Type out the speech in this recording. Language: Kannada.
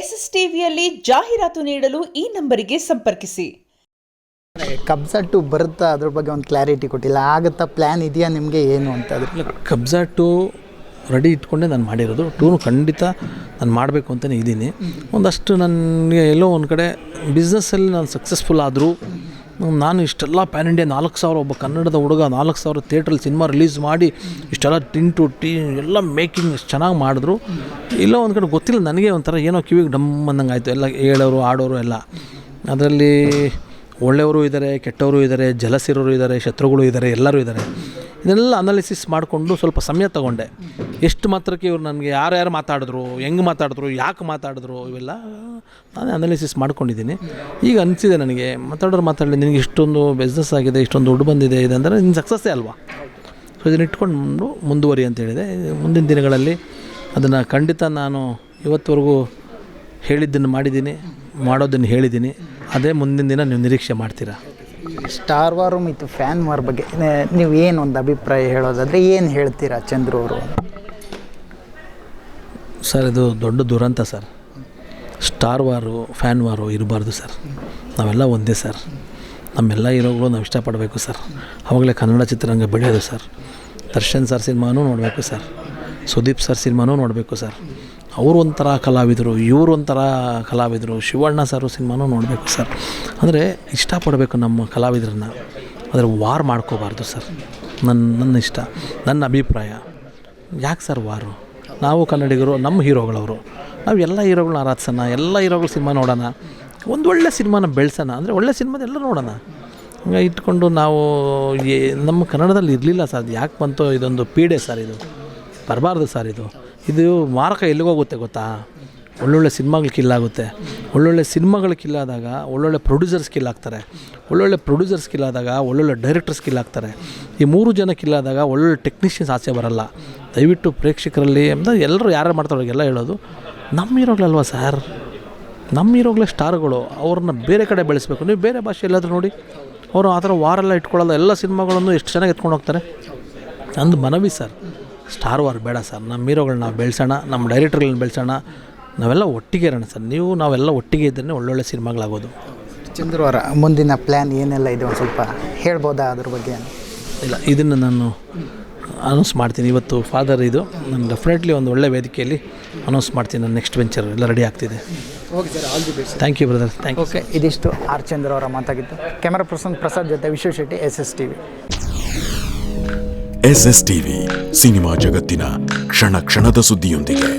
SSTVಯಲ್ಲಿ ಜಾಹೀರಾತು ನೀಡಲು ಈ ನಂಬರಿಗೆ ಸಂಪರ್ಕಿಸಿ. ಕಬ್ಜಾ 2 ಬರುತ್ತಾ ಅದ್ರ ಬಗ್ಗೆ ಒಂದು ಕ್ಲಾರಿಟಿ ಕೊಟ್ಟಿಲ್ಲ. ಆಗುತ್ತಾ, ಪ್ಲ್ಯಾನ್ ಇದೆಯಾ ನಿಮಗೆ ಏನು ಅಂತ? ಇಲ್ಲ, ಕಬ್ಜಾ 2 ರೆಡಿ ಇಟ್ಕೊಂಡೆ ನಾನು ಮಾಡಿರೋದು. 2 ಖಂಡಿತ ನಾನು ಮಾಡಬೇಕು ಅಂತಲೇ ಇದ್ದೀನಿ. ಒಂದಷ್ಟು ನನಗೆ ಎಲ್ಲೋ ಒಂದು ಕಡೆ ಬಿಸ್ನೆಸ್ಸಲ್ಲಿ ನಾನು ಸಕ್ಸಸ್ಫುಲ್ ಆದರೂ ನಾನು ಇಷ್ಟೆಲ್ಲ ಪ್ಯಾನ್ ಇಂಡಿಯಾ 4,000 ಒಬ್ಬ ಕನ್ನಡದ ಹುಡುಗ 4,000 ಥಿಯೇಟ್ರಲ್ಲಿ ಸಿನಿಮಾ ರಿಲೀಸ್ ಮಾಡಿ ಇಷ್ಟೆಲ್ಲ ಟಿ ಎಲ್ಲ ಮೇಕಿಂಗ್ ಎಷ್ಟು ಚೆನ್ನಾಗಿ ಮಾಡಿದ್ರು, ಎಲ್ಲೋ ಒಂದು ಕಡೆ ಗೊತ್ತಿಲ್ಲ ನನಗೆ ಒಂಥರ ಏನೋ ಕಿವಿಗೆ ಡಮ್ ಅಂದಂಗೆ ಆಯಿತು. ಎಲ್ಲ ಹೇಳೋರು ಆಡೋರು ಎಲ್ಲ ಅದರಲ್ಲಿ ಒಳ್ಳೆಯವರು ಇದ್ದಾರೆ, ಕೆಟ್ಟವರು ಇದ್ದಾರೆ, ಜಲಸಿರೋರು ಇದ್ದಾರೆ, ಶತ್ರುಗಳು ಇದ್ದಾರೆ, ಎಲ್ಲರೂ ಇದ್ದಾರೆ. ಇದನ್ನೆಲ್ಲ ಅನಾಲಿಸಿಸ್ ಮಾಡಿಕೊಂಡು ಸ್ವಲ್ಪ ಸಮಯ ತೊಗೊಂಡೆ. ಎಷ್ಟು ಮಾತ್ರಕ್ಕೆ ಇವ್ರು ನನಗೆ ಯಾರ್ಯಾರು ಮಾತಾಡಿದ್ರು, ಹೆಂಗೆ ಮಾತಾಡಿದ್ರು, ಯಾಕೆ ಮಾತಾಡಿದ್ರು, ಇವೆಲ್ಲ ನಾನೇ ಅನಾಲಿಸಿಸ್ ಮಾಡ್ಕೊಂಡಿದ್ದೀನಿ. ಈಗ ಅನಿಸಿದೆ ನನಗೆ ಮಾತಾಡಲಿ, ನಿನಗೆ ಇಷ್ಟೊಂದು ಬಿಸ್ನೆಸ್ ಆಗಿದೆ, ಇಷ್ಟೊಂದು ದುಡ್ಡು ಬಂದಿದೆ, ಇದಂದರೆ ನಿನ್ನ ಸಕ್ಸಸ್ಸೇ ಅಲ್ವಾ. ಸೊ ಇದನ್ನು ಇಟ್ಕೊಂಡು ಮುಂದುವರಿ ಅಂತ ಹೇಳಿದೆ. ಮುಂದಿನ ದಿನಗಳಲ್ಲಿ ಅದನ್ನು ಖಂಡಿತ ನಾನು ಇವತ್ತುವರೆಗೂ ಹೇಳಿದ್ದನ್ನು ಮಾಡಿದ್ದೀನಿ, ಮಾಡೋದನ್ನು ಹೇಳಿದ್ದೀನಿ. ಅದೇ ಮುಂದಿನ ದಿನ ನೀವು ನಿರೀಕ್ಷೆ ಮಾಡ್ತೀರಾ. ಸ್ಟಾರ್ ವಾರು ಮತ್ತು ಫ್ಯಾನ್ ವಾರ್ ಬಗ್ಗೆ ನೀವು ಏನು ಒಂದು ಅಭಿಪ್ರಾಯ ಹೇಳೋದಾದರೆ ಏನು ಹೇಳ್ತೀರಾ ಚಂದ್ರು ಅವರು? ಸರ್, ಇದು ದೊಡ್ಡ ದುರಂತ ಸರ್. ಸ್ಟಾರ್ ವಾರು ಫ್ಯಾನ್ ವಾರು ಇರಬಾರ್ದು ಸರ್. ನಾವೆಲ್ಲ ಒಂದೇ ಸರ್. ನಮ್ಮೆಲ್ಲ ಹೀರೋಗಳು ನಾವು ಇಷ್ಟಪಡಬೇಕು ಸರ್. ಆವಾಗಲೇ ಕನ್ನಡ ಚಿತ್ರರಂಗ ಬೆಳೆಯೋದು ಸರ್. ದರ್ಶನ್ ಸರ್ ಸಿನಿಮಾನೂ ನೋಡಬೇಕು ಸರ್, ಸುದೀಪ್ ಸರ್ ಸಿನಿಮಾನೂ ನೋಡಬೇಕು ಸರ್. ಅವರು ಒಂಥರ ಕಲಾವಿದರು, ಇವರು ಒಂಥರ ಕಲಾವಿದರು. ಶಿವಣ್ಣ ಸರ್ ಸಿನಿಮಾನೂ ನೋಡಬೇಕು ಸರ್. ಅಂದರೆ ಇಷ್ಟಪಡಬೇಕು ನಮ್ಮ ಕಲಾವಿದರನ್ನ, ಆದರೆ ವಾರ್ ಮಾಡ್ಕೋಬಾರ್ದು ಸರ್. ನನ್ನ ಇಷ್ಟ, ನನ್ನ ಅಭಿಪ್ರಾಯ. ಯಾಕೆ ಸರ್ ವಾರು? ನಾವು ಕನ್ನಡಿಗರು, ನಮ್ಮ ಹೀರೋಗಳವರು, ನಾವು ಎಲ್ಲ ಹೀರೋಗಳನ್ನ ಆರಾಧಿಸೋಣ, ಎಲ್ಲ ಹೀರೋಗಳ ಸಿನಿಮಾ ನೋಡೋಣ, ಒಂದು ಒಳ್ಳೆ ಸಿನಿಮಾನ ಬೆಳೆಸೋಣ. ಅಂದರೆ ಒಳ್ಳೆ ಸಿನಿಮಾದೆಲ್ಲ ನೋಡೋಣ. ಹಂಗೆ ಇಟ್ಕೊಂಡು ನಾವು ನಮ್ಮ ಕನ್ನಡದಲ್ಲಿ ಇರಲಿಲ್ಲ ಸರ್. ಯಾಕೆ ಬಂತು? ಇದೊಂದು ಪೀಡೆ ಸರ್, ಇದು ಬರಬಾರ್ದು ಸರ್. ಇದು ಮಾರಕ ಎಲ್ಲಿಗೋಗುತ್ತೆ ಗೊತ್ತಾ? ಒಳ್ಳೊಳ್ಳೆ ಸಿನಿಮಾಗಳು ಕಿಲ್ಲಾಗುತ್ತೆ. ಒಳ್ಳೊಳ್ಳೆ ಸಿನಿಮಾಗಳು ಕಿಲ್ಲಾದಾಗ ಒಳ್ಳೊಳ್ಳೆ ಪ್ರೊಡ್ಯೂಸರ್ಸ್ ಕಿಲ್ಲಾಗ್ತಾರೆ. ಒಳ್ಳೊಳ್ಳೆ ಪ್ರೊಡ್ಯೂಸರ್ಸ್ ಕಿಲ್ಲಾದಾಗ ಒಳ್ಳೊಳ್ಳೆ ಡೈರೆಕ್ಟರ್ಸ್ ಕಿಲ್ಲಾಗ್ತಾರೆ. ಈ 3 ಜನ ಕಿಲ್ಲಾದಾಗ ಒಳ್ಳೊಳ್ಳೆ ಟೆಕ್ನಿಷಿಯನ್ಸ್ ಆಚೆ ಬರಲ್ಲ. ದಯವಿಟ್ಟು ಪ್ರೇಕ್ಷಕರಲ್ಲಿ ಅಂದರೆ ಎಲ್ಲರೂ ಯಾರು ಮಾಡ್ತಾರೋರಿಗೆಲ್ಲ ಹೇಳೋದು, ನಮ್ಮ ಹೀರೋಗಳಲ್ವ ಸರ್, ನಮ್ಮ ಹೀರೋಗಳೇ ಸ್ಟಾರ್ಗಳು. ಅವ್ರನ್ನ ಬೇರೆ ಕಡೆ ಬೆಳೆಸಬೇಕು. ನೀವು ಬೇರೆ ಭಾಷೆ ಎಲ್ಲಾದರೂ ನೋಡಿ, ಅವರು ಆ ಥರ ವಾರೆಲ್ಲ ಇಟ್ಕೊಳ್ಳೋಲ್ಲ. ಎಲ್ಲ ಸಿನಿಮಾಗಳನ್ನು ಎಷ್ಟು ಚೆನ್ನಾಗಿ ಎತ್ಕೊಂಡು ಹೋಗ್ತಾರೆ. ನಂದು ಮನವಿ ಸರ್, ಸ್ಟಾರ್ ವಾರ್ ಬೇಡ ಸರ್. ನಮ್ಮ ಹೀರೋಗಳನ್ನ ನಾವು ಬೆಳೆಸೋಣ, ನಮ್ಮ ಡೈರೆಕ್ಟರ್ಗಳನ್ನ ಬೆಳೆಸೋಣ, ನಾವೆಲ್ಲ ಒಟ್ಟಿಗೆ ಇರೋಣ ಸರ್. ನಾವೆಲ್ಲ ಒಟ್ಟಿಗೆ ಇದ್ದರೆ ಒಳ್ಳೊಳ್ಳೆ ಸಿನಿಮಾಗಳಾಗೋದು. ಚಂದ್ರು ಅವರ ಮುಂದಿನ ಪ್ಲ್ಯಾನ್ ಏನೆಲ್ಲ ಇದೆ ಒಂದು ಸ್ವಲ್ಪ ಹೇಳ್ಬೋದಾ ಅದ್ರ ಬಗ್ಗೆ? ಇಲ್ಲ, ಇದನ್ನು ನಾನು ಅನೌನ್ಸ್ ಮಾಡ್ತೀನಿ. ಇವತ್ತು ಫಾದರ್ ಇದು ನಾನು ಡೆಫಿನೆಟ್ಲಿ ಒಂದು ಒಳ್ಳೆ ವೇದಿಕೆಯಲ್ಲಿ ಅನೌನ್ಸ್ ಮಾಡ್ತೀನಿ. ನನ್ನ ನೆಕ್ಸ್ಟ್ ವೆಂಚರ್ ಎಲ್ಲ ರೆಡಿ ಆಗ್ತಿದೆ. Okay sir, all the best. Thank you brother, thank you. Okay, ಇದಿಷ್ಟು ಆರ್ ಚಂದ್ರ ಅವರ ಮಾತಾಗಿತ್ತು. ಕ್ಯಾಮರಾ ಪರ್ಸನ್ ಪ್ರಸಾದ್ ಜೊತೆ ವಿಶ್ವ ಶೆಟ್ಟಿ, SSTV. SSTV ಸಿನಿಮಾ ಜಗತ್ತಿನ ಕ್ಷಣ ಕ್ಷಣದ ಸುದ್ದಿಯೊಂದಿಗೆ.